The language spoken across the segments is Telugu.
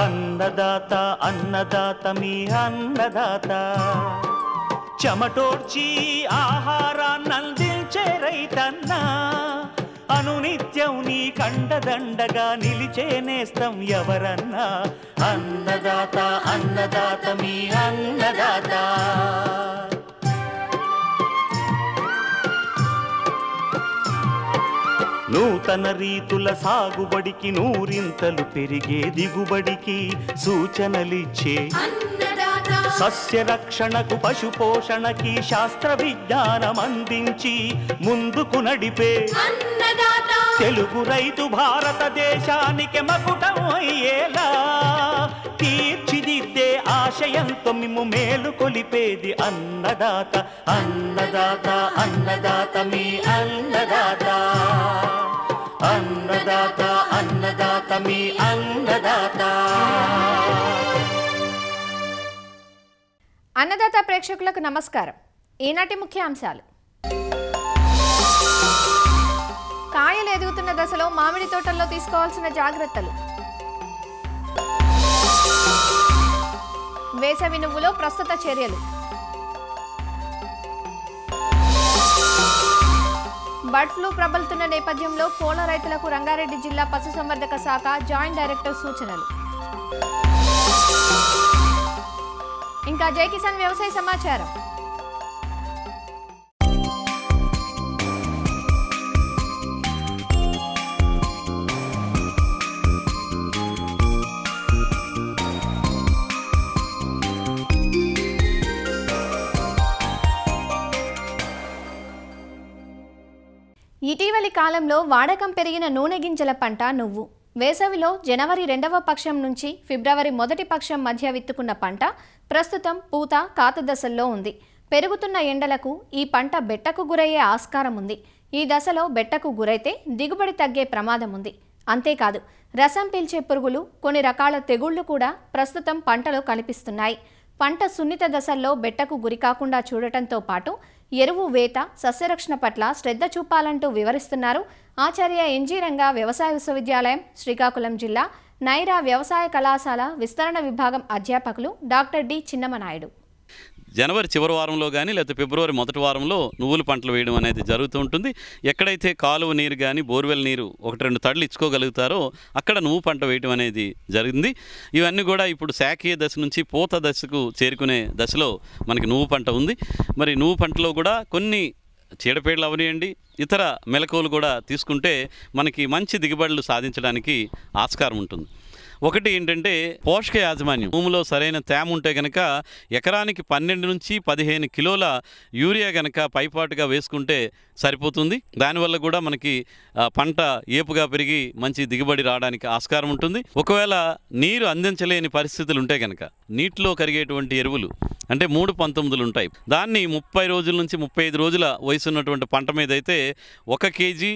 అన్నదాత అన్నదాత మీ అన్నదాత చెమటోడ్చి ఆహారాన్నందించే రైతన్నా అనునిత్యం నీ కండదండగా నిలిచే నేస్తం ఎవరన్నా అన్నదాత అన్నదాత మీ అన్నదాత నూతన రీతుల సాగుబడికి నూరింతలు పెరిగే దిగుబడికి సూచనలిచ్చే సస్య రక్షణకు పశు పోషణకి శాస్త్ర విజ్ఞానం అందించి ముందుకు నడిపే తెలుగు రైతు భారతదేశానికి మకుటం అయ్యేలా తీర్చిదిద్దే ఆశయంతో మిమ్ము మేలు కొలిపేది అన్నదాత అన్నదాత అన్నదాత మీ అన్నదాత అన్నదాత అన్నదాత మీ అన్నదాత. అన్నదాత ప్రేక్షకులకు నమస్కారం. ఈనాటి ముఖ్యాంశాలు: కాయలు ఎదుగుతున్న దశలో మామిడి తోటల్లో తీసుకోవాల్సిన జాగ్రత్తలు, వేసవి నువ్వులో ప్రస్తుత చర్యలు, బర్డ్ ఫ్లూ ప్రబలుతున్న నేపథ్యంలో కోళ్ల రైతులకు రంగారెడ్డి జిల్లా పశుసంవర్ధక శాఖ జాయింట్ డైరెక్టర్ సూచనలు, ఇంకా జై కిసాన్ వ్యవసాయ సమాచారం. ఇటీవలి కాలంలో వాడకం పెరిగిన నూనె గింజల పంట నువ్వు. వేసవిలో జనవరి 2వ పక్షం నుంచి ఫిబ్రవరి 1వ పక్షం మధ్య విత్తుకున్న పంట ప్రస్తుతం పూత కాత దశల్లో ఉంది. పెరుగుతున్న ఎండలకు ఈ పంట బెట్టకు గురయ్యే ఆస్కారం ఉంది. ఈ దశలో బెట్టకు గురైతే దిగుబడి తగ్గే ప్రమాదం ఉంది. అంతేకాదు, రసం పీల్చే పురుగులు, కొన్ని రకాల తెగుళ్లు కూడా ప్రస్తుతం పంటలో కనిపిస్తున్నాయి. పంట సున్నిత దశల్లో బెట్టకు గురికాకుండా చూడటంతో పాటు ఎరువు వేత, సస్యరక్షణ పట్ల శ్రద్ధ చూపాలంటూ వివరిస్తున్నారు ఆచార్య ఎన్జీ రంగా వ్యవసాయ విశ్వవిద్యాలయం, శ్రీకాకుళం జిల్లా నైరా వ్యవసాయ కళాశాల విస్తరణ విభాగం అధ్యాపకులు డాక్టర్ డి చిన్నమనాయుడు. జనవరి చివరి వారంలో కానీ లేకపోతే ఫిబ్రవరి మొదటి వారంలో నువ్వుల పంటలు వేయడం అనేది జరుగుతూ ఉంటుంది. ఎక్కడైతే కాలువ నీరు కానీ బోర్వెల్ నీరు 1-2 తడులు ఇచ్చుకోగలుగుతారో అక్కడ నువ్వు పంట వేయడం అనేది జరిగింది. ఇవన్నీ కూడా ఇప్పుడు శాఖీయ దశ నుంచి పూత దశకు చేరుకునే దశలో మనకి నువ్వు పంట ఉంది. మరి నువ్వు పంటలో కూడా కొన్ని చీడపీడలు అవనియండి, ఇతర మెలకువలు కూడా తీసుకుంటే మనకి మంచి దిగుబడులు సాధించడానికి ఆస్కారం ఉంటుంది. ఒకటి ఏంటంటే పోషక యాజమాన్యం. భూమిలో సరైన తేమ ఉంటే కనుక ఎకరానికి 12 నుంచి 15 కిలోల యూరియా కనుక పైపాటుగా వేసుకుంటే సరిపోతుంది. దానివల్ల కూడా మనకి పంట ఏపుగా పెరిగి మంచి దిగుబడి రావడానికి ఆస్కారం ఉంటుంది. ఒకవేళ నీరు అందించలేని పరిస్థితులు ఉంటే కనుక నీటిలో కరిగేటువంటి ఎరువులు అంటే 3-19 ఉంటాయి. దాన్ని 30 రోజుల నుంచి 35 రోజుల వయసు ఉన్నటువంటి పంట మీద అయితే 1 కేజీ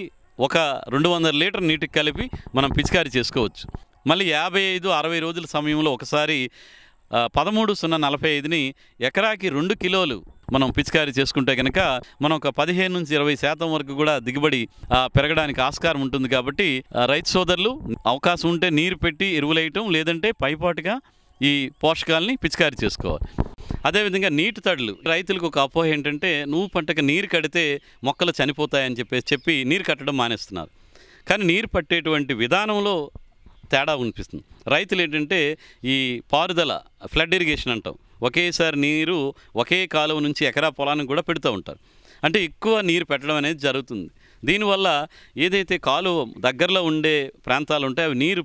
200 లీటర్ నీటికి కలిపి మనం పిచికారీ చేసుకోవచ్చు. మళ్ళీ 55-60 రోజుల సమయంలో ఒకసారి 13-0-45ని ఎకరాకి 2 కిలోలు మనం పిచికారీ చేసుకుంటే కనుక మనం ఒక 15-20% వరకు కూడా దిగుబడి పెరగడానికి ఆస్కారం ఉంటుంది. కాబట్టి రైతు సోదరులు అవకాశం ఉంటే నీరు పెట్టి ఎరువులు వేయటం, లేదంటే పైపాటుగా ఈ పోషకాలని పిచికారీ చేసుకోవాలి. అదేవిధంగా నీటి తడులు. రైతులకు ఒక అపోహ ఏంటంటే నువ్వు పంటకు నీరు కడితే మొక్కలు చనిపోతాయని చెప్పి నీరు కట్టడం మానేస్తున్నారు. కానీ నీరు పట్టేటువంటి విధానంలో తేడా అనిపిస్తుంది. రైతులు ఏంటంటే ఈ పారుదల, ఫ్లడ్ ఇరిగేషన్ అంటాం, ఒకేసారి నీరు ఒకే కాలువ నుంచి ఎకరా పొలానికి కూడా పెడుతూ ఉంటారు. అంటే ఎక్కువ నీరు పెట్టడం అనేది జరుగుతుంది. దీనివల్ల ఏదైతే కాలువ దగ్గరలో ఉండే ప్రాంతాలు ఉంటాయో అవి నీరు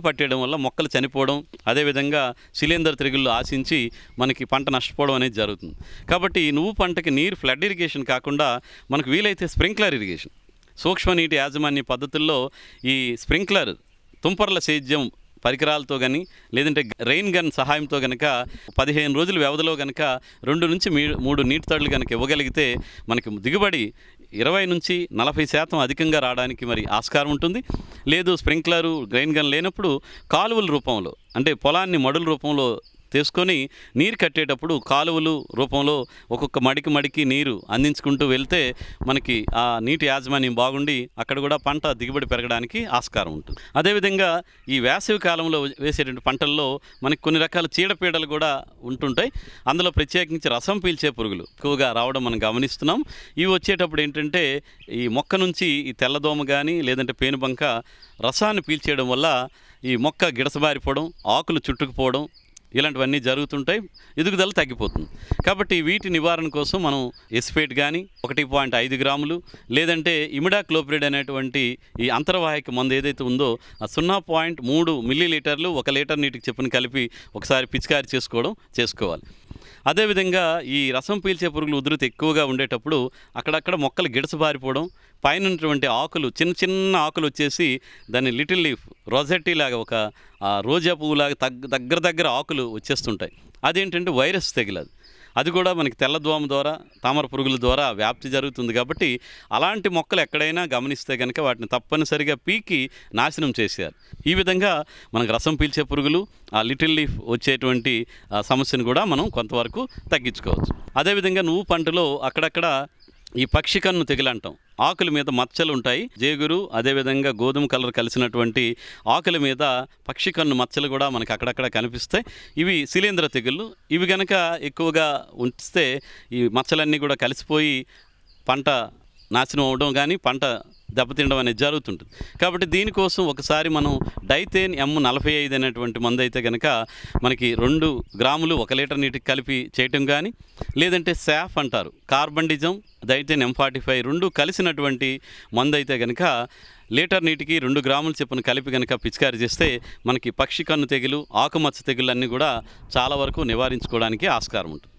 పట్టేయడం వల్ల మొక్కలు చనిపోవడం, అదేవిధంగా శిలీంధ్ర తెగుళ్ళు ఆశించి మనకి పంట నష్టపోవడం అనేది జరుగుతుంది. కాబట్టి నువ్వు పంటకి నీరు ఫ్లడ్ ఇరిగేషన్ కాకుండా మనకు వీలైతే స్ప్రింక్లర్ ఇరిగేషన్, సూక్ష్మ నీటి యాజమాన్య పద్ధతుల్లో ఈ స్ప్రింక్లర్ తుంపర్ల సేద్యం పరికరాలతో కానీ లేదంటే రెయిన్ గన్ సహాయంతో కనుక 15 రోజుల వ్యవధిలో కనుక 2 నుంచి 3 నీటి తడులు కనుక ఇవ్వగలిగితే మనకి దిగుబడి 20-40% అధికంగా రావడానికి మరి ఆస్కారం ఉంటుంది. లేదు స్ప్రింక్లరు రెయిన్ గన్ లేనప్పుడు కాలువల రూపంలో అంటే పొలాన్ని మడుల రూపంలో తీసుకొని నీరు కట్టేటప్పుడు కాలువలు రూపంలో ఒక్కొక్క మడికి నీరు అందించుకుంటూ వెళ్తే మనకి ఆ నీటి యాజమాన్యం బాగుండి అక్కడ కూడా పంట దిగుబడి పెరగడానికి ఆస్కారం ఉంటుంది. అదేవిధంగా ఈ వేసవి కాలంలో వేసేటువంటి పంటల్లో మనకి కొన్ని రకాల చీడపీడలు కూడా ఉంటుంటాయి. అందులో ప్రత్యేకించి రసం పీల్చే పురుగులు ఎక్కువగా రావడం మనం గమనిస్తున్నాం. ఇవి వచ్చేటప్పుడు ఏంటంటే ఈ మొక్క నుంచి ఈ తెల్లదోమ కానీ లేదంటే పేనుబంక రసాన్ని పీల్చేయడం వల్ల ఈ మొక్క గిడసబారిపోవడం, ఆకులు చుట్టుకుపోవడం ఇలాంటివన్నీ జరుగుతుంటాయి, ఎదుగుదల తగ్గిపోతుంది. కాబట్టి వీటి నివారణ కోసం మనం ఎస్పేట్ కానీ 1.5 గ్రాములు లేదంటే ఇమిడాక్లోప్రిడ్ అనేటువంటి ఈ అంతర్వాహిక మందు ఏదైతే ఉందో 0.3 మిల్లీలీటర్లు 1 లీటర్ నీటికి చెప్పుని కలిపి ఒకసారి పిచికారి చేసుకోవాలి. అదేవిధంగా ఈ రసం పీల్చే పురుగులు ఉధృతి ఎక్కువగా ఉండేటప్పుడు అక్కడక్కడ మొక్కలు గిడసబారిపోవడం, పైన ఉన్నటువంటి ఆకులు చిన్న ఆకులు వచ్చేసి దాన్ని లిటిల్ లీఫ్ రోజెట్టి లాగా ఒక రోజా పువ్వులాగా దగ్గర ఆకులు వచ్చేస్తుంటాయి. అదేంటంటే వైరస్ తెగిలది. అది కూడా మనకి తెల్లదోమ ద్వారా, తామర పురుగుల ద్వారా వ్యాప్తి జరుగుతుంది. కాబట్టి అలాంటి మొక్కలు ఎక్కడైనా గమనిస్తే కనుక వాటిని తప్పనిసరిగా పీకి నాశనం చేసేయాలి. ఈ విధంగా మనకు రసం పీల్చే పురుగులు, ఆ లిటిల్ లీఫ్ వచ్చేటువంటి సమస్యను కూడా మనం కొంతవరకు తగ్గించుకోవచ్చు. అదేవిధంగా నువ్వు పంటలో అక్కడక్కడ ఈ పక్షి కన్ను తెగులంటాం. ఆకుల మీద మచ్చలు ఉంటాయి, జేగురు అదేవిధంగా గోధుమ కలర్ కలిసినటువంటి ఆకుల మీద పక్షి కన్ను మచ్చలు కూడా మనకు అక్కడక్కడ కనిపిస్తాయి. ఇవి శిలీంధ్ర తెగుళ్ళు. ఇవి కనుక ఎక్కువగా ఉంచితే ఈ మచ్చలన్నీ కూడా కలిసిపోయి పంట నాశనం అవడం కానీ పంట దెబ్బతినడం అనేది జరుగుతుంటుంది. కాబట్టి దీనికోసం ఒకసారి మనం డైథేన్ M45 అనేటువంటి మందు అయితే కనుక మనకి 2 గ్రాములు 1 లీటర్ నీటికి కలిపి చేయటం కానీ, లేదంటే శాఫ్ అంటారు, కార్బండిజం, డైథేన్ M45 2 కలిసినటువంటి మందు అయితే కనుక లీటర్ నీటికి 2 గ్రాముల చొప్పున కలిపి కనుక పిచికారి చేస్తే మనకి పక్షి కన్ను తెగులు, ఆకుమచ్చ తెగులు అన్నీ కూడా చాలా వరకు నివారించుకోవడానికి ఆస్కారం ఉంటుంది.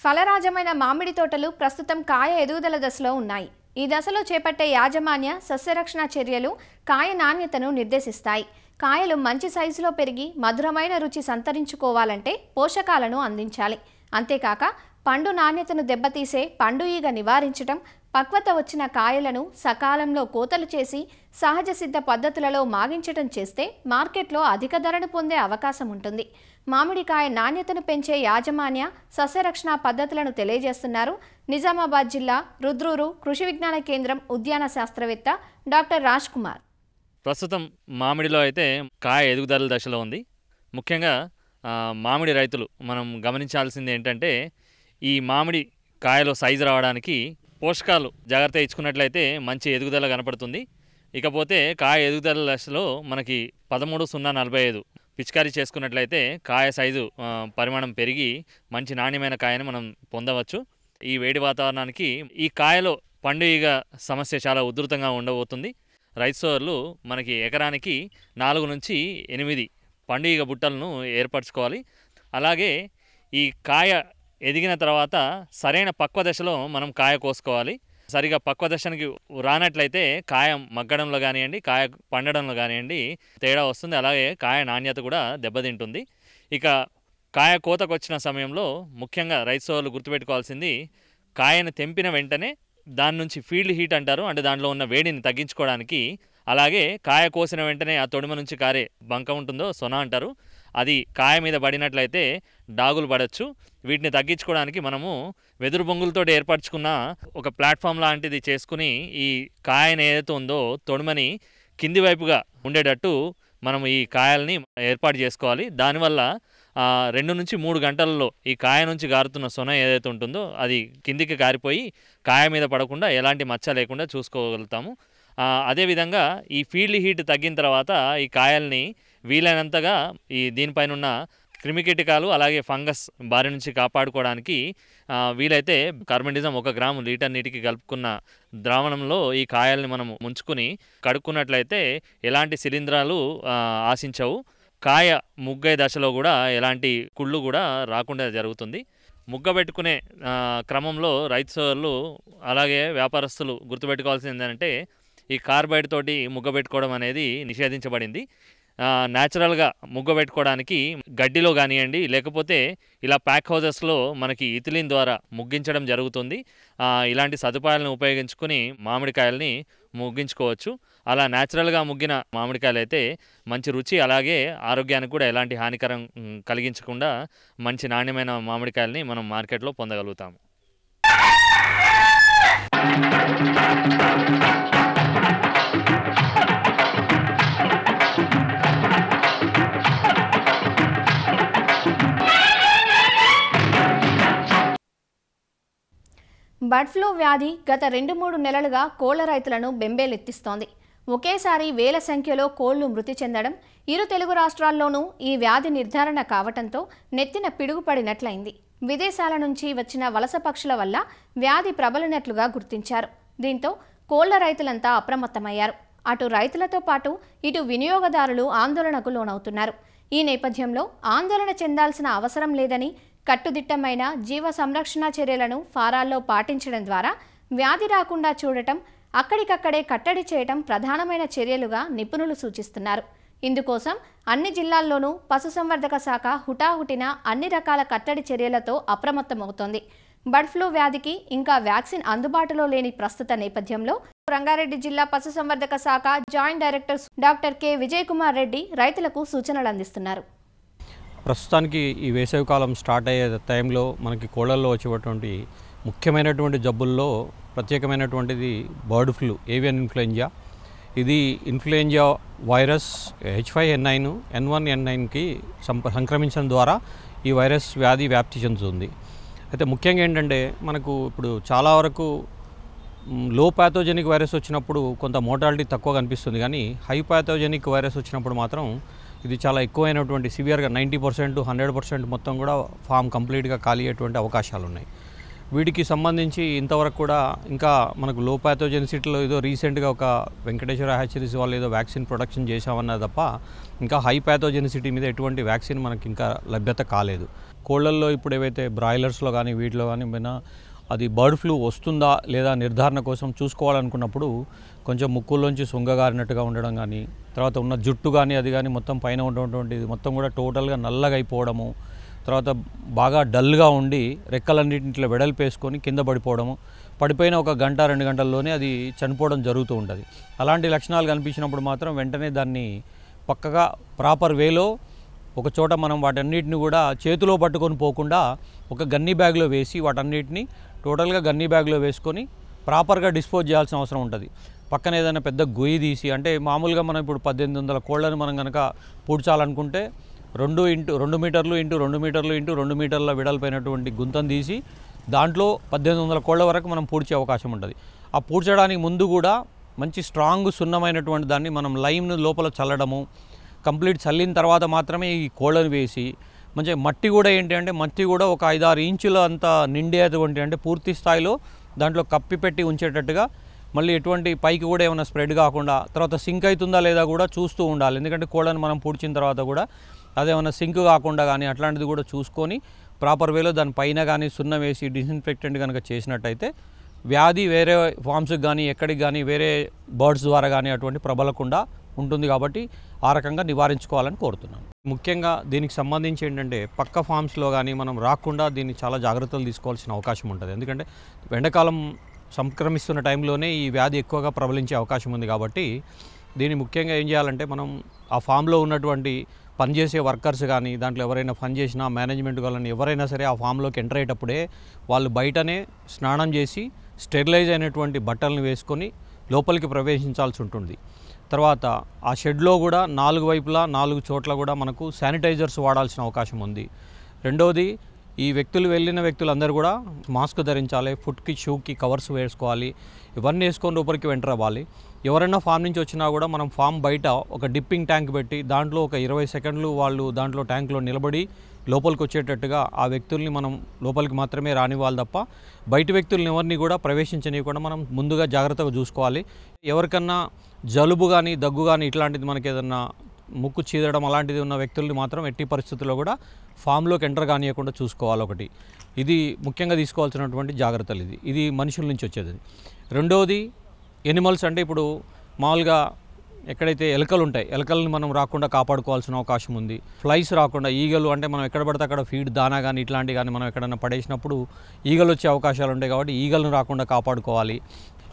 ఫలరాజమైన మామిడి తోటలు ప్రస్తుతం కాయ ఎదుగుదల దశలో ఉన్నాయి. ఈ దశలో చేపట్టే యాజమాన్య సస్యరక్షణ చర్యలు కాయ నాణ్యతను నిర్దేశిస్తాయి. కాయలు మంచి సైజులో పెరిగి మధురమైన రుచి సంతరించుకోవాలంటే పోషకాలను అందించాలి. అంతేకాక పండు నాణ్యతను దెబ్బతీసే పండు ఈగ నివారించడం, పక్వత వచ్చిన కాయలను సకాలంలో కోతలు చేసి సహజ సిద్ధ పద్ధతులలో మాగించడం చేస్తే మార్కెట్లో అధిక ధరను పొందే అవకాశం ఉంటుంది. మామిడికాయ నాణ్యతను పెంచే యాజమాన్య సస్యరక్షణ పద్ధతులను తెలియజేస్తున్నారు నిజామాబాద్ జిల్లా రుద్రూరు కృషి విజ్ఞాన కేంద్రం ఉద్యాన శాస్త్రవేత్త డాక్టర్ రాజ్ కుమార్. ప్రస్తుతం మామిడిలో అయితే కాయ ఎదుగుదల దశలో ఉంది. ముఖ్యంగా మామిడి రైతులు మనం గమనించాల్సింది ఏంటంటే ఈ మామిడి కాయలో సైజు రావడానికి పోషకాలు జాగ్రత్త ఇచ్చుకున్నట్లయితే మంచి ఎదుగుదల కనపడుతుంది. ఇకపోతే కాయ ఎదుగుదల దశలో మనకి 13-0-45 పిచికారీ చేసుకున్నట్లయితే కాయ సైజు పరిమాణం పెరిగి మంచి నాణ్యమైన కాయని మనం పొందవచ్చు. ఈ వేడి వాతావరణానికి ఈ కాయలో పండు ఈగ సమస్య చాలా ఉధృతంగా ఉండబోతుంది. రైతు సోదరులు మనకి ఎకరానికి 4 నుంచి 8 పండు ఈగ బుట్టలను ఏర్పరచుకోవాలి. అలాగే ఈ కాయ ఎదిగిన తర్వాత సరైన పక్వ దశలో మనం కాయ కోసుకోవాలి. సరిగా పక్వ దశనికి రానట్లయితే కాయ మగ్గడంలో కానివ్వండి, కాయ పండడంలో కానివ్వండి తేడా వస్తుంది. అలాగే కాయ నాణ్యత కూడా దెబ్బతింటుంది. ఇక కాయ కోతకు వచ్చిన సమయంలో ముఖ్యంగా రైతు సోదరులు గుర్తుపెట్టుకోవాల్సింది, కాయను తెంపిన వెంటనే దాని నుంచి ఫీల్డ్ హీట్ అంటారు, అంటే దాంట్లో ఉన్న వేడిని తగ్గించుకోవడానికి. అలాగే కాయ కోసిన వెంటనే ఆ తొడిమ నుంచి కారే బంక ఉంటుందో సొన అంటారు, అది కాయ మీద పడినట్లయితే డాగులు పడవచ్చు. వీటిని తగ్గించుకోవడానికి మనము వెదురు బొంగులతో ఏర్పరచుకున్న ఒక ప్లాట్ఫామ్ లాంటిది చేసుకుని ఈ కాయను ఏదైతే ఉందో తొడిమని కింది వైపుగా ఉండేటట్టు మనం ఈ కాయల్ని ఏర్పాటు చేసుకోవాలి. దానివల్ల 2 నుంచి 3 గంటలలో ఈ కాయ నుంచి గారుతున్న సొన ఏదైతే ఉంటుందో అది కిందికి కారిపోయి కాయ మీద పడకుండా ఎలాంటి మచ్చ లేకుండా చూసుకోగలుగుతాము. అదేవిధంగా ఈ ఫీల్డ్ హీట్ తగ్గిన తర్వాత ఈ కాయల్ని వీలైనంతగా ఈ దీనిపైన ఉన్న క్రిమికీటకాలు అలాగే ఫంగస్ బారి నుంచి కాపాడుకోవడానికి వీలైతే కార్బండిజం 1 గ్రాము లీటర్ నీటికి కలుపుకున్న ద్రావణంలో ఈ కాయల్ని మనం ముంచుకుని కడుక్కున్నట్లయితే ఎలాంటి శిలీంధ్రాలు ఆశించవు. కాయ ముగ్గే దశలో కూడా ఎలాంటి కుళ్ళు కూడా రాకుండా జరుగుతుంది. ముగ్గబెట్టుకునే క్రమంలో రైతు సోదరులు అలాగే వ్యాపారస్తులు గుర్తుపెట్టుకోవాల్సింది ఏంటంటే ఈ కార్బైడ్ తోటి ముగ్గబెట్టుకోవడం అనేది నిషేధించబడింది. న్యాచురల్గా ముగ్గ పెట్టుకోవడానికి గడ్డిలో కానివ్వండి, లేకపోతే ఇలా ప్యాక్ హౌజెస్లో మనకి ఇథిలిన్ ద్వారా ముగ్గించడం జరుగుతుంది. ఇలాంటి సదుపాయాలను ఉపయోగించుకొని మామిడికాయలని ముగ్గించుకోవచ్చు. అలా న్యాచురల్గా ముగ్గిన మామిడికాయలు అయితే మంచి రుచి, అలాగే ఆరోగ్యానికి కూడా ఎలాంటి హానికరం కలిగించకుండా మంచి నాణ్యమైన మామిడికాయలని మనం మార్కెట్లో పొందగలుగుతాము. బర్డ్ ఫ్లూ వ్యాధి గత 2-3 నెలలుగా కోళ్ల రైతులను బెంబేలెత్తిస్తోంది. ఒకేసారి వేల సంఖ్యలో కోళ్లు మృతి చెందడం, ఇరు తెలుగు రాష్ట్రాల్లోనూ ఈ వ్యాధి నిర్ధారణ కావటంతో నెత్తిన పిడుగుపడినట్లయింది. విదేశాల నుంచి వచ్చిన వలస పక్షుల వల్ల వ్యాధి ప్రబలినట్లుగా గుర్తించారు. దీంతో కోళ్ల రైతులంతా అప్రమత్తమయ్యారు. అటు రైతులతో పాటు ఇటు వినియోగదారులు ఆందోళనకు లోనవుతున్నారు. ఈ నేపథ్యంలో ఆందోళన చెందాల్సిన అవసరం లేదని కట్టుదిట్టమైన జీవ సంరక్షణ చర్యలను ఫారాల్లో పాటించడం ద్వారా వ్యాధి రాకుండా చూడటం, అక్కడికక్కడే కట్టడి చేయటం ప్రధానమైన చర్యలుగా నిపుణులు సూచిస్తున్నారు. ఇందుకోసం అన్ని జిల్లాల్లోనూ పశుసంవర్ధక శాఖ హుటాహుటిన అన్ని రకాల కట్టడి చర్యలతో అప్రమత్తమవుతోంది. బర్డ్ ఫ్లూ వ్యాధికి ఇంకా వ్యాక్సిన్ అందుబాటులో లేని ప్రస్తుత నేపథ్యంలో రంగారెడ్డి జిల్లా పశుసంవర్ధక శాఖ joint director doctor K Vijay Kumar Reddy రైతులకు సూచనలు అందిస్తున్నారు. ప్రస్తుతానికి ఈ వేసవికాలం స్టార్ట్ అయ్యే టైంలో మనకి కోళ్లల్లో వచ్చేటువంటి ముఖ్యమైనటువంటి జబ్బుల్లో ప్రత్యేకమైనటువంటిది బర్డ్ ఫ్లూ, ఏవియన్ ఇన్ఫ్లుయెంజా. ఇది ఇన్ఫ్లుయెంజా వైరస్ H5N9, N1N9కి సంక్రమించడం ద్వారా ఈ వైరస్ వ్యాధి వ్యాప్తి చెందుతుంది. అయితే ముఖ్యంగా ఏంటంటే మనకు ఇప్పుడు చాలా వరకు లో ప్యాథోజెనిక్ వైరస్ వచ్చినప్పుడు కొంత మోర్టాలిటీ తక్కువ కనిపిస్తుంది, కానీ హై ప్యాథోజెనిక్ వైరస్ వచ్చినప్పుడు మాత్రం ఇది చాలా ఎక్కువైనటువంటి సివియర్గా 90%, 100% మొత్తం కూడా ఫామ్ కంప్లీట్గా ఖాళీ అయ్యేటువంటి అవకాశాలు ఉన్నాయి. వీటికి సంబంధించి ఇంతవరకు కూడా ఇంకా మనకు లో ప్యాథోజెనిసిటీలో ఏదో రీసెంట్గా ఒక వెంకటేశ్వర హ్యాచరీస్ వాళ్ళు ఏదో వ్యాక్సిన్ ప్రొడక్షన్ చేశామన్నది తప్ప ఇంకా హై ప్యాథోజెనిసిటీ మీద ఎటువంటి వ్యాక్సిన్ మనకి ఇంకా లభ్యత కాలేదు. కోళ్లల్లో ఇప్పుడు ఏవైతే బ్రాయిలర్స్లో కానీ వీటిలో కానీ అది బర్డ్ ఫ్లూ వస్తుందా లేదా నిర్ధారణ కోసం చూసుకోవాలనుకున్నప్పుడు కొంచెం ముక్కుల్లోంచి సొంగగారినట్టుగా ఉండడం కానీ, తర్వాత ఉన్న జుట్టు కానీ అది కానీ మొత్తం పైన ఉన్నటువంటిది మొత్తం కూడా టోటల్గా నల్లగా అయిపోవడము, తర్వాత బాగా డల్గా ఉండి రెక్కలన్నింటిలో వెడల్పేసుకొని కింద పడిపోవడము, పడిపోయిన 1 గంట 2 గంటల్లోనే అది చనిపోవడం జరుగుతూ ఉంటుంది. అలాంటి లక్షణాలు కనిపించినప్పుడు మాత్రం వెంటనే దాన్ని పక్కగా ప్రాపర్ వేలో ఒక చోట మనం వాటన్నిటిని కూడా చేతిలో పట్టుకొని పోకుండా ఒక గన్నీ బ్యాగ్లో వేసి వాటన్నిటిని టోటల్గా గన్నీ బ్యాగ్లో వేసుకొని ప్రాపర్గా డిస్పోజ్ చేయాల్సిన అవసరం ఉంటుంది. పక్కన ఏదైనా పెద్ద గొయ్యి తీసి, అంటే మామూలుగా మనం ఇప్పుడు 1800 కోళ్ళని మనం కనుక పూడ్చాలనుకుంటే 2 మీటర్లు ఇంటూ 2 మీటర్లు ఇంటూ 2 మీటర్ల వెడల్పైనటువంటి గుంతను తీసి దాంట్లో 1800 కోళ్ళ వరకు మనం పూడ్చే అవకాశం ఉంటుంది. ఆ పూడ్చడానికి ముందు కూడా మంచి స్ట్రాంగ్ సున్నమైనటువంటి దాన్ని మనం లైమ్ను లోపల చల్లడము, కంప్లీట్ చల్లిన తర్వాత మాత్రమే ఈ కోళ్ళను వేసి మంచిగా మట్టి కూడా ఏంటి అంటే మట్టి కూడా ఒక 5-6 ఇంచుల అంత నిండేటువంటి అంటే పూర్తి స్థాయిలో దాంట్లో కప్పి పెట్టి ఉంచేటట్టుగా, మళ్ళీ ఎటువంటి పైకి కూడా ఏమైనా స్ప్రెడ్ కాకుండా తర్వాత సింక్ అవుతుందా లేదా కూడా చూస్తూ ఉండాలి. ఎందుకంటే కోళ్ళను మనం పూడ్చిన తర్వాత కూడా అదేమైనా సింక్ కాకుండా కానీ అట్లాంటిది కూడా చూసుకొని ప్రాపర్ వేలో దాని పైన కానీ సున్నం వేసి డిస్ఇన్ఫెక్టెంట్ కనుక చేసినట్టయితే వ్యాధి వేరే ఫామ్స్కి కానీ ఎక్కడికి కానీ వేరే బర్డ్స్ ద్వారా కానీ అటువంటి ప్రబలకుండా ఉంటుంది. కాబట్టి ఆ రకంగా నివారించుకోవాలని కోరుతున్నాను. ముఖ్యంగా దీనికి సంబంధించి ఏంటంటే పక్క ఫామ్స్లో కానీ మనం రాకుండా దీన్ని చాలా జాగ్రత్తలు తీసుకోవాల్సిన అవకాశం ఉంటుంది. ఎందుకంటే ఎండాకాలం సంక్రమిస్తున్న టైంలోనే ఈ వ్యాధి ఎక్కువగా ప్రబలించే అవకాశం ఉంది. కాబట్టి దీన్ని ముఖ్యంగా ఏం చేయాలంటే మనం ఆ ఫామ్లో ఉన్నటువంటి పనిచేసే వర్కర్స్ కానీ దాంట్లో ఎవరైనా పని చేసినా మేనేజ్మెంట్ వాళ్ళని ఎవరైనా సరే ఆ ఫామ్లోకి ఎంటర్ అయ్యేటప్పుడే వాళ్ళు బయటనే స్నానం చేసి స్టెరిలైజ్ అయినటువంటి బట్టలను వేసుకొని లోపలికి ప్రవేశించాల్సి ఉంటుంది. తర్వాత ఆ షెడ్లో కూడా 4 వైపులా 4 చోట్ల కూడా మనకు శానిటైజర్స్ వాడాల్సిన అవకాశం ఉంది. రెండవది ఈ వెళ్ళిన వ్యక్తులందరూ కూడా మాస్క్ ధరించాలి, ఫుట్కి షూకి కవర్స్ వేసుకోవాలి. ఇవన్నీ వేసుకొని లోపలికి ఎంటర్ అవ్వాలి. ఎవరైనా ఫామ్ నుంచి వచ్చినా కూడా మనం ఫామ్ బయట ఒక డిప్పింగ్ ట్యాంక్ పెట్టి దాంట్లో ఒక 20 సెకండ్లు వాళ్ళు దాంట్లో ట్యాంక్లో నిలబడి లోపలికి వచ్చేటట్టుగా ఆ వ్యక్తుల్ని మనం లోపలికి మాత్రమే రానివ్వాలి తప్ప బయట వ్యక్తుల్ని ఎవరిని కూడా ప్రవేశించనీయకుండా మనం ముందుగా జాగ్రత్తగా చూసుకోవాలి. ఎవరికన్నా జలుబు కానీ దగ్గు కానీ ఇట్లాంటిది మనకి ఏదన్నా ముక్కు చీదడం అలాంటిది ఉన్న వ్యక్తుల్ని మాత్రం ఎట్టి పరిస్థితుల్లో కూడా ఫామ్లోకి ఎంటర్ కానియకుండా చూసుకోవాలి. ఒకటి ఇది ముఖ్యంగా తీసుకోవాల్సినటువంటి జాగ్రత్తలు. ఇది మనుషుల నుంచి వచ్చేది. రెండవది ఎనిమల్స్ అంటే ఇప్పుడు మామూలుగా ఎక్కడైతే ఎలకలు ఉంటాయి, ఎలకలను మనం రాకుండా కాపాడుకోవాల్సిన అవకాశం ఉంది. ఫ్లైస్ రాకుండా, ఈగలు అంటే మనం ఎక్కడ పడితే అక్కడ ఫీడ్ దానా కానీ ఇట్లాంటివి కానీ మనం ఎక్కడైనా పడేసినప్పుడు ఈగలు వచ్చే అవకాశాలు ఉంటాయి కాబట్టి ఈగలను రాకుండా కాపాడుకోవాలి.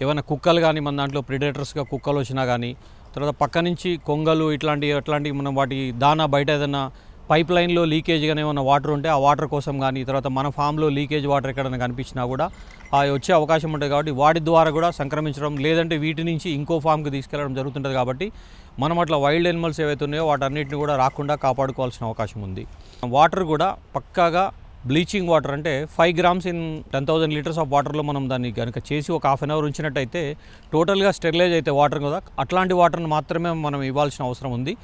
ఏమైనా కుక్కలు కానీ మన దాంట్లో ప్రిడేటర్స్గా కుక్కలు వచ్చినా కానీ, తర్వాత పక్క నుంచి కొంగలు ఇట్లాంటివి మనం వాటి దానా బయట ఏదైనా పైప్ లైన్లో లీకేజ్ కానీ ఏమైనా వాటర్ ఉంటే ఆ వాటర్ కోసం కానీ, తర్వాత మన ఫామ్లో లీకేజ్ వాటర్ ఎక్కడైనా కనిపించినా కూడా వచ్చే అవకాశం ఉంటుంది కాబట్టి వాటి ద్వారా కూడా సంక్రమించడం, లేదంటే వీటి నుంచి ఇంకో ఫామ్కి తీసుకెళ్లడం జరుగుతుంటుంది. కాబట్టి మనం అట్లా వైల్డ్ యానిమల్స్ ఏవైతే ఉన్నాయో వాటన్నిటిని కూడా రాకుండా కాపాడుకోవాల్సిన అవకాశం ఉంది. వాటర్ కూడా పక్కాగా బ్లీచింగ్ వాటర్ అంటే 5 grams ఇన్ 10,000 liters ఆఫ్ వాటర్లో మనం దాన్ని కనుక చేసి ఒక 1/2 hour ఉంచినట్టయితే టోటల్గా స్టెరిలైజ్ అయితే వాటర్ కదా, అట్లాంటి వాటర్ని మాత్రమే మనం ఇవ్వాల్సిన అవసరం ఉంది.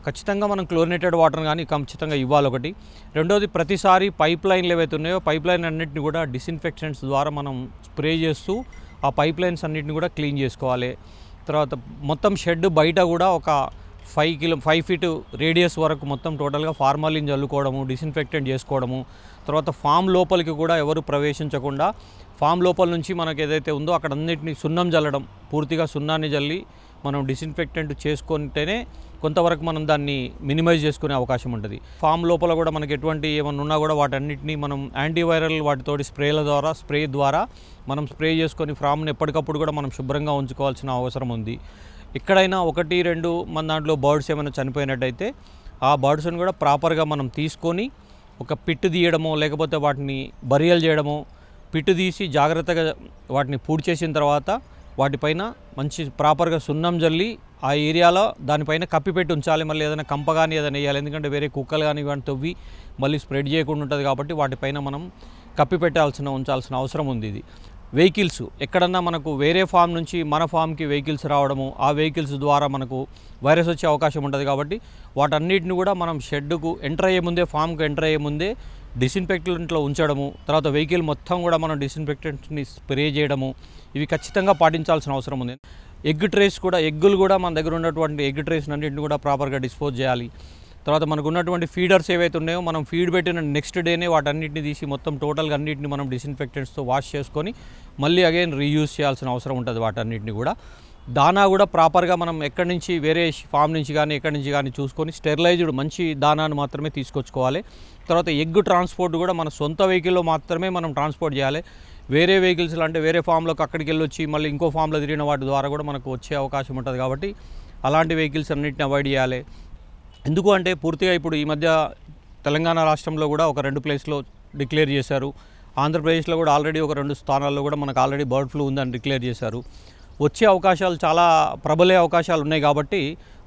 ఖచ్చితంగా మనం క్లోరినేటెడ్ వాటర్ని కానీ ఖచ్చితంగా ఇవ్వాలి ఒకటి. రెండోది, ప్రతిసారి పైప్ లైన్లు ఏవైతే ఉన్నాయో పైప్ లైన్ అన్నింటిని కూడా డిస్ఇన్ఫెక్షన్స్ ద్వారా మనం స్ప్రే చేస్తూ ఆ పైప్ లైన్స్ అన్నింటిని కూడా క్లీన్ చేసుకోవాలి. తర్వాత మొత్తం షెడ్ బయట కూడా ఒక 5 feet రేడియస్ వరకు మొత్తం టోటల్గా ఫార్మాలిన్ చల్లుకోవడము, డిస్ఇన్ఫెక్టెంట్ చేసుకోవడము. తర్వాత ఫామ్ లోపలికి కూడా ఎవరు ప్రవేశించకుండా ఫామ్ లోపల నుంచి మనకు ఏదైతే ఉందో అక్కడ అన్నింటినీ సున్నం చల్లడం, పూర్తిగా సున్నాన్ని చల్లి మనం డిస్ఇన్ఫెక్టెంట్ చేసుకుంటేనే కొంతవరకు మనం దాన్ని మినిమైజ్ చేసుకునే అవకాశం ఉంటుంది. ఫామ్ లోపల కూడా మనకి ఎటువంటి ఏమైనా ఉన్నా కూడా వాటన్నిటిని మనం యాంటీవైరల్ వాటితోటి స్ప్రే ద్వారా మనం స్ప్రే చేసుకొని ఫామ్ని ఎప్పటికప్పుడు కూడా మనం శుభ్రంగా ఉంచుకోవాల్సిన అవసరం ఉంది. ఎక్కడైనా 1-2 మన దాంట్లో బర్డ్స్ ఏమైనా చనిపోయినట్టయితే ఆ బర్డ్స్ని కూడా ప్రాపర్గా మనం తీసుకొని ఒక పిట్టు తీయడమో లేకపోతే వాటిని బరియల్ చేయడమో, పిట్టు తీసి జాగ్రత్తగా వాటిని పూడి చేసిన తర్వాత వాటిపైన మంచి ప్రాపర్గా సున్నం జల్లి ఆ ఏరియాలో దానిపైన కప్పిపెట్టి ఉంచాలి. మళ్ళీ ఏదైనా కంప కానీ ఏదైనా వేయాలి, ఎందుకంటే వేరే కుక్కలు కానీ ఇవన్నీ తవ్వి మళ్ళీ స్ప్రెడ్ చేయకుండా ఉంటుంది కాబట్టి వాటిపైన మనం ఉంచాల్సిన అవసరం ఉంది. ఇది వెహికల్స్ ఎక్కడన్నా మనకు వేరే ఫామ్ నుంచి మన ఫామ్కి వెహికల్స్ రావడము, ఆ వెహికల్స్ ద్వారా మనకు వైరస్ వచ్చే అవకాశం ఉంటుంది కాబట్టి వాటన్నిటిని కూడా మనం షెడ్కు ఎంటర్ అయ్యే ముందే, ఫామ్కి ఎంటర్ అయ్యే ముందే డిస్ఇన్ఫెక్టెంట్లో ఉంచడము, తర్వాత వెహికల్ మొత్తం కూడా మనం డిస్ఇన్ఫెక్టెంట్ని స్ప్రే చేయడము, ఇవి ఖచ్చితంగా పాటించాల్సిన అవసరం ఉంది. ఎగ్గులు కూడా మన దగ్గర ఉన్నటువంటి ఎగ్ ట్రేస్ అన్నింటిని కూడా ప్రాపర్గా డిస్పోజ్ చేయాలి. తర్వాత మనకు ఉన్నటువంటి ఫీడర్స్ ఏవైతే ఉన్నాయో మనం ఫీడ్ పెట్టిన నెక్స్ట్ డేనే వాటన్నిటిని తీసి మొత్తం టోటల్గా అన్నింటిని మనం డిస్ఇన్ఫెక్టెంట్స్తో వాష్ చేసుకొని మళ్ళీ అగైన్ రీయూజ్ చేయాల్సిన అవసరం ఉంటుంది. వాటన్నిటిని కూడా దానా కూడా ప్రాపర్గా మనం ఎక్కడి నుంచి వేరే ఫామ్ నుంచి కానీ ఎక్కడి నుంచి కానీ చూసుకొని స్టెరిలైజ్డ్ మంచి దానాను మాత్రమే తీసుకొచ్చుకోవాలి. తర్వాత ఎగ్ ట్రాన్స్పోర్ట్ కూడా మన సొంత వెహికల్లో మాత్రమే మనం ట్రాన్స్పోర్ట్ చేయాలి. వేరే వెహికల్స్ అంటే వేరే ఫామ్లోకి అక్కడికి వెళ్ళొచ్చి మళ్ళీ ఇంకో ఫామ్లో తిరిగిన వాటి ద్వారా కూడా మనకు వచ్చే అవకాశం ఉంటుంది కాబట్టి అలాంటి వెహికల్స్ అన్నింటిని అవాయిడ్ చేయాలి. ఎందుకు అంటే పూర్తిగా ఇప్పుడు ఈ మధ్య తెలంగాణ రాష్ట్రంలో కూడా ఒక 2 ప్లేస్లో డిక్లేర్ చేశారు. ఆంధ్రప్రదేశ్లో కూడా ఆల్రెడీ ఒక 2 స్థానాల్లో కూడా మనకు ఆల్రెడీ బర్డ్ ఫ్లూ ఉందని డిక్లేర్ చేశారు. వచ్చే అవకాశాలు చాలా ప్రబలే అవకాశాలు ఉన్నాయి కాబట్టి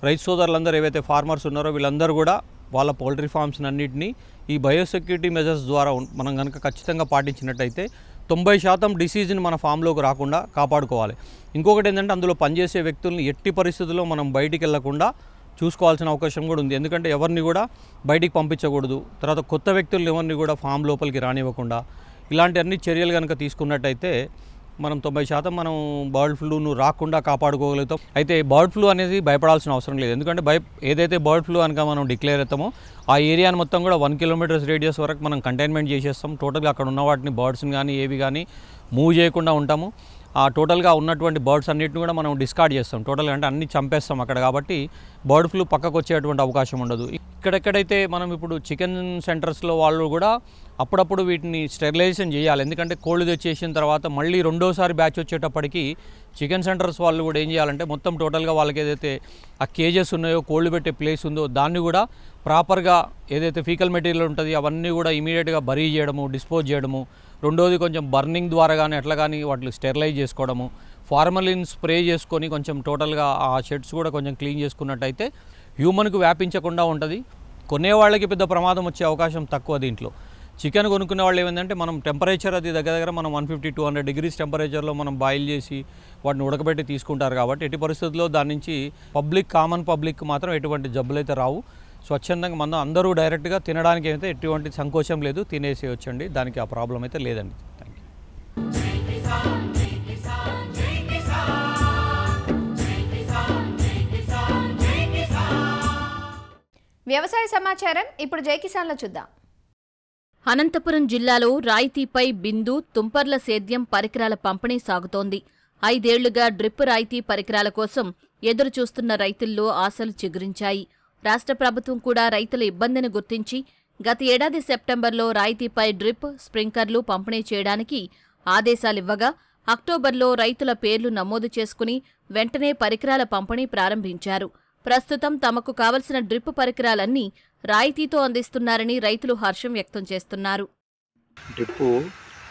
రైతు సోదరులందరూ ఏవైతే ఫార్మర్స్ ఉన్నారో వీళ్ళందరూ కూడా వాళ్ళ పౌల్ట్రీ ఫార్మ్స్ అన్నింటినీ ఈ బయోసెక్యూరిటీ మెజర్స్ ద్వారా మనం కనుక ఖచ్చితంగా పాటించినట్టయితే 90% డిసీజ్ని మన ఫామ్లోకి రాకుండా కాపాడుకోవాలి. ఇంకొకటి ఏంటంటే అందులో పనిచేసే వ్యక్తుల్ని ఎట్టి పరిస్థితుల్లో మనం బయటికి వెళ్లకుండా చూసుకోవాల్సిన అవకాశం కూడా ఉంది. ఎందుకంటే ఎవరిని కూడా బయటికి పంపించకూడదు. తర్వాత కొత్త వ్యక్తులను ఎవరిని కూడా ఫామ్ లోపలికి రానివ్వకుండా ఇలాంటి అన్ని చర్యలు కనుక తీసుకున్నట్టయితే మనం 90% మనం బర్డ్ ఫ్లూను రాకుండా కాపాడుకోగలుగుతాం. అయితే బర్డ్ ఫ్లూ అనేది భయపడాల్సిన అవసరం లేదు. ఎందుకంటే ఏదైతే బర్డ్ ఫ్లూ కనుక మనం డిక్లేర్ అవుతామో ఆ ఏరియాని మొత్తం కూడా 1 kilometer రేడియస్ వరకు మనం కంటైన్మెంట్ చేసేస్తాం. టోటల్గా అక్కడ ఉన్న వాటిని బర్డ్స్ని కానీ ఏవి కానీ మూవ్ చేయకుండా ఉంటాము. ఆ టోటల్గా ఉన్నటువంటి బర్డ్స్ అన్నిటిని కూడా మనం డిస్కార్డ్ చేస్తాం. టోటల్గా అంటే అన్ని చంపేస్తాం అక్కడ. కాబట్టి బర్డ్ ఫ్లూ పక్కకు వచ్చేటువంటి అవకాశం ఉండదు. ఇక్కడెక్కడైతే మనం ఇప్పుడు చికెన్ సెంటర్స్లో వాళ్ళు కూడా అప్పుడప్పుడు వీటిని స్టెరిలైజేషన్ చేయాలి. ఎందుకంటే కోళ్ళు తెచ్చేసిన తర్వాత మళ్ళీ రెండోసారి బ్యాచ్ వచ్చేటప్పటికి చికెన్ సెంటర్స్ వాళ్ళు కూడా ఏం చేయాలంటే మొత్తం టోటల్గా వాళ్ళకి ఏదైతే ఆ కేజెస్ ఉన్నాయో కోళ్ళు పెట్టే ప్లేస్ ఉందో దాన్ని కూడా ప్రాపర్గా ఏదైతే ఫీకల్ మెటీరియల్ ఉంటుంది అవన్నీ కూడా ఇమీడియట్గా బరీ చేయడము, డిస్పోజ్ చేయడము. రెండోది కొంచెం బర్నింగ్ ద్వారా కానీ అట్లా కానీ వాటిని స్టెరిలైజ్ చేసుకోవడము, ఫార్మలిన్ స్ప్రే చేసుకొని కొంచెం టోటల్గా ఆ షెడ్స్ కూడా కొంచెం క్లీన్ చేసుకున్నట్టయితే హ్యూమన్కు వ్యాపించకుండా ఉంటుంది. కొనేవాళ్ళకి పెద్ద ప్రమాదం వచ్చే అవకాశం తక్కువ. దీంట్లో చికెన్ కొనుక్కునే వాళ్ళు ఏమైందంటే మనం టెంపరేచర్ అది దగ్గర మనం 150-200 degrees టెంపరేచర్లో మనం బాయిల్ చేసి వాటిని ఉడకబెట్టి తీసుకుంటారు. కాబట్టి ఎట్టి పరిస్థితుల్లో దాని నుంచి కామన్ పబ్లిక్ మాత్రం ఎటువంటి జబ్బులు అయితే రావు. స్వచ్ఛందంగా మనం అందరూ డైరెక్ట్గా తినడానికి అయితే ఎటువంటి సంకోచం లేదు, తినేసేయొచ్చండి. దానికి ఆ ప్రాబ్లం అయితే లేదండి. Thank you. వ్యవసాయ సమాచారం ఇప్పుడు జై కిసాన్లో చూద్దాం. అనంతపురం జిల్లాలో రాయితీపై బిందు, తుంపర్ల సేద్యం పరికరాల పంపిణీ సాగుతోంది. 5 ఏళ్లుగా డ్రిప్ రాయితీ పరికరాల కోసం ఎదురుచూస్తున్న రైతుల్లో ఆశలు చిగురించాయి. రాష్ట్ర ప్రభుత్వం కూడా రైతుల ఇబ్బందిని గుర్తించి గత ఏడాది సెప్టెంబర్లో రాయితీపై డ్రిప్, స్ప్రింక్లర్లు పంపిణీ చేయడానికి ఆదేశాలివ్వగా అక్టోబర్లో రైతుల పేర్లు నమోదు చేసుకుని వెంటనే పరికరాల పంపిణీ ప్రారంభించారు. ప్రస్తుతం తమకు కావలసిన డ్రిప్ పరికరాలన్నీ రాయితీతో అందిస్తున్నారని రైతులు హర్షం వ్యక్తం చేస్తున్నారు. డ్రిప్పు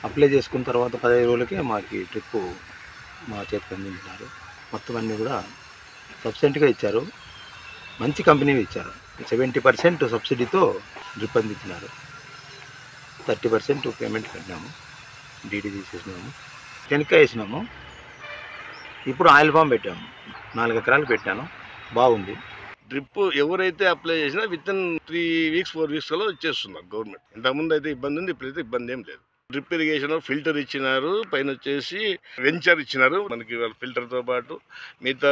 అప్లై చేసుకున్న తర్వాత 15 రోజులకే మాకు డ్రిప్పు మా చేతికి అందించినారు. మొత్తం అన్నీ కూడా సబ్సిడీగా ఇచ్చారు. మంచి కంపెనీ ఇచ్చారు. 70% సబ్సిడీతో డ్రిప్ అందించినారు. 30% పేమెంట్ పెట్టినాము, డీడీ తీసేసినాము, శనక్కాయ వేసినాము. ఇప్పుడు ఆయిల్ ఫామ్ పెట్టాము. 4 ఎకరాలు పెట్టాను, బాగుంది. డ్రిప్ ఎవరైతే అప్లై చేసినా విత్ ఇన్ 3 వీక్స్ 4 వీక్స్లో ఇచ్చేస్తున్నారు గవర్నమెంట్. ఇంతకుముందు అయితే ఇబ్బంది ఉంది, ఇప్పుడైతే ఇబ్బంది ఏం లేదు. డ్రిప్ ఇరిగేషన్ ఫిల్టర్ ఇచ్చినారు, పైన వచ్చేసి వెంచర్ ఇచ్చినారు. మనకి ఫిల్టర్తో పాటు మిగతా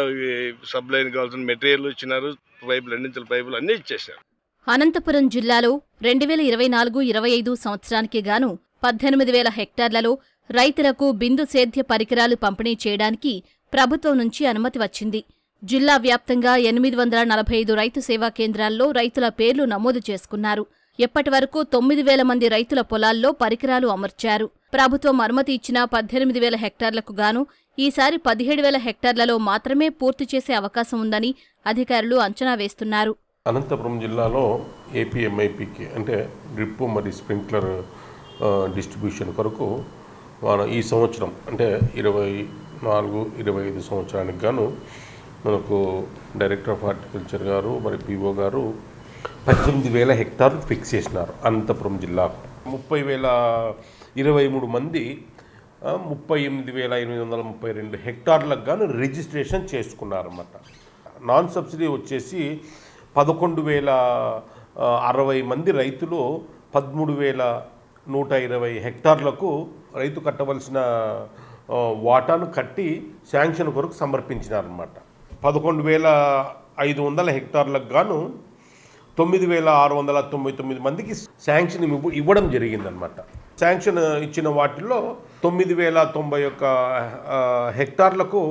సబ్లైన్ కావాల్సిన మెటీరియల్ ఇచ్చినారు, పైపులు, 2 పైపులు అన్నీ ఇచ్చేసారు. అనంతపురం జిల్లాలో 2024-25 సంవత్సరానికి గాను 18,000 హెక్టార్లలో రైతులకు బిందు సేద్య పరికరాలు పంపిణీ చేయడానికి ప్రభుత్వం నుంచి అనుమతి వచ్చింది. జిల్లా వ్యాప్తంగా 845 రైతు సేవా కేంద్రాల్లో రైతుల పేర్లు నమోదు చేసుకున్నారు. ఎప్పటివరకు 9,000 మంది రైతుల పొలాల్లో పరికరాలు అమర్చారు. ప్రభుత్వం అనుమతి ఇచ్చిన 18,000 హెక్టార్లకు గాను ఈసారి 17,000 హెక్టార్లలో మాత్రమే పూర్తి చేసే అవకాశం ఉందని అధికారులు అంచనా వేస్తున్నారు. అనంతపురం జిల్లాలో ఏపీఎంఐపికి అంటే డ్రిప్ మరియు స్ప్రింక్లర్ డిస్ట్రిబ్యూషన్ కొరకు ఈ సంవత్సరం అంటే 24-25 సంవత్సరానికి గాను మనకు డైరెక్టర్ ఆఫ్ హార్టికల్చర్ గారు మరి పిఓ గారు 18,000 హెక్టార్లు ఫిక్స్ చేసినారు. అనంతపురం జిల్లాకు 30,023 మంది 38,832 హెక్టార్లకు గాను రిజిస్ట్రేషన్ చేసుకున్నారన్నమాట. నాన్ సబ్సిడీ వచ్చేసి 11,060 మంది రైతులు 13,120 హెక్టార్లకు రైతు కట్టవలసిన వాటాను కట్టి శాంక్షన్ కొరకు సమర్పించినారన్నమాట. 11,500 హెక్టార్లకు గాను 9,699 మందికి శాంక్షన్ ఇవ్వడం జరిగిందనమాట. శాంక్షన్ ఇచ్చిన వాటిల్లో 9,091 హెక్టార్లకు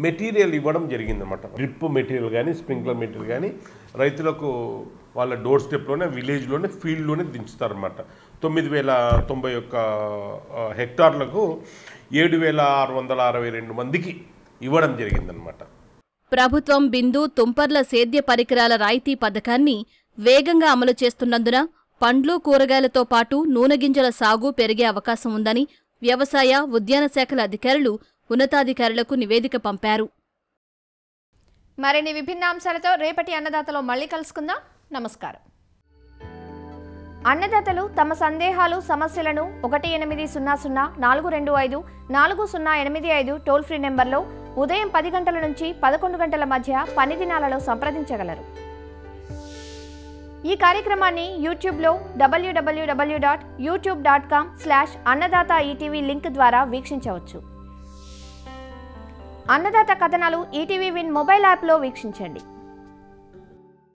మెటీరియల్ ఇవ్వడం జరిగిందన్నమాట. డ్రిప్ మెటీరియల్ కానీ స్ప్రింక్లర్ మెటీరియల్ కానీ రైతులకు వాళ్ళ డోర్ స్టెప్లోనే విలేజ్లోనే ఫీల్డ్లోనే దించుతారన్నమాట. 9,091 హెక్టార్లకు 7,662 మందికి ఇవ్వడం జరిగిందనమాట. ప్రభుత్వం బిందు, తుంపర్ల సేద్య పరికరాల రాయితీ పథకాన్ని వేగంగా అమలు చేస్తున్నందున పండ్లు, కూరగాయలతో పాటు నూనె గింజల సాగు పెరిగే అవకాశం ఉందని వ్యవసాయ, ఉద్యాన శాఖల అధికారులు ఉన్నతాధికారులకు నివేదిక పంపారు. మరిన్ని విభిన్న అంశాలతో రేపటి అన్నదాతలో మళ్ళీ కలుసుకుందాం. నమస్కారం. అన్నదాతలు తమ సందేహాలు, సమస్యలను 1800-425-4085 టోల్ ఫ్రీ నెంబర్లో ఉదయం 10 గంటల నుంచి 11 గంటల మధ్య పని దినాలలో సంప్రదించగలరు. ఈ కార్యక్రమాన్ని యూట్యూబ్లో www.youtube.com/అన్నదాత-ఈటీవీ లింక్ ద్వారా వీక్షించవచ్చు. అన్నదాత కథనాలు ఈటీవీ విన్ మొబైల్ యాప్లో వీక్షించండి.